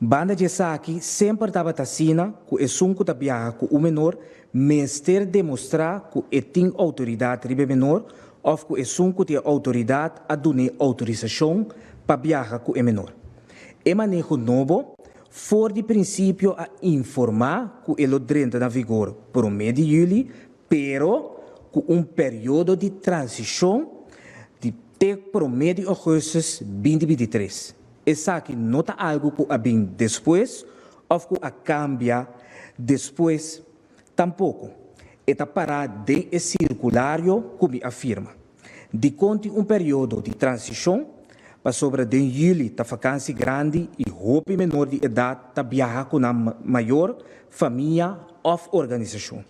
Banda de saque sempre estava tassina que é sunco da viaja com o menor, menester demonstrar que é tem autoridade ribe menor, ou que é sunco tem autoridade a dar autorização para viajar com o menor. É manejo novo, for de princípio a informar que ele entra na vigor por meio de julho, pero com período de transição de ter por meio de agosto 2023. Essa aqui não está algo que a bem depois, ou que a cambia depois, tampouco. Está para de circulário, como afirma. De conte período de transição, para sobre de julho, a vacância grande e roupa menor de idade, está viajar com a maior família ou organização.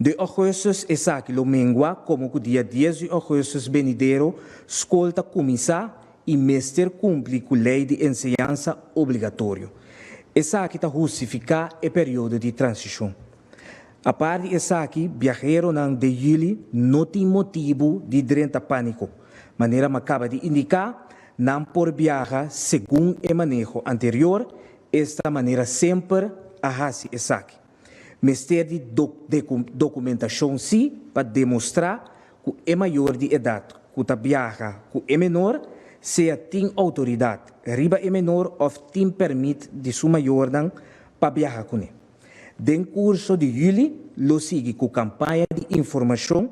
De agosto, essa aqui, domingo, como o dia 10 de agosto, venidero, escola começar e mestre cumpre com a lei de ensinança obrigatória. Essa aqui está justificar o período de transição. A parte dessa aqui, viajero não de julho não tem motivo de drenta pânico. Maneira que acaba de indicar, não por viajar segundo o manejo anterior, esta maneira sempre a fazer essa aqui. Mestre de documentação sim, para demonstrar que é maior de idade, que viaja que é menor, se tem autoridade, riba é menor ou tem permite de sua maior para viajar com ele. Dentro do curso de julho, lo sigue com campanha de informação,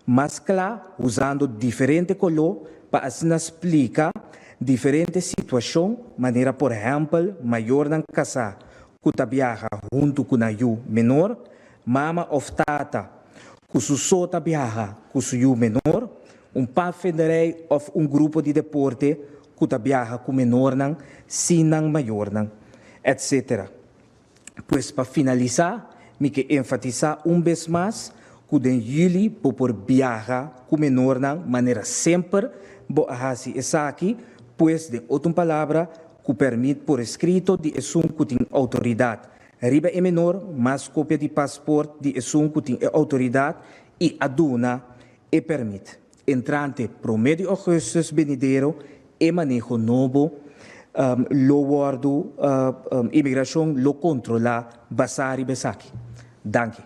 mas claro, usando diferentes colores para assim explicar diferentes situações, maneira, por exemplo, maior não casar, que viaja junto com a menor, mama ou tata, que su sota viaja com o menor, pai federal ou grupo de deporte que viaja com menor, sim, maior, etc. Pois, para finalizar, me quero enfatizar vez mais que em julho, por viajar com menor, maneira sempre, vou fazer isso aqui, pois, de outra palavra, que permite por escrito de esum que tem autoridade. Riba é menor, mas cópia de passaporte de esum que tem autoridade e aduna e permite. Entrante promedio agosto venidero e manejo novo, lo guardo, imigração lo controla, basari besaki. Danke.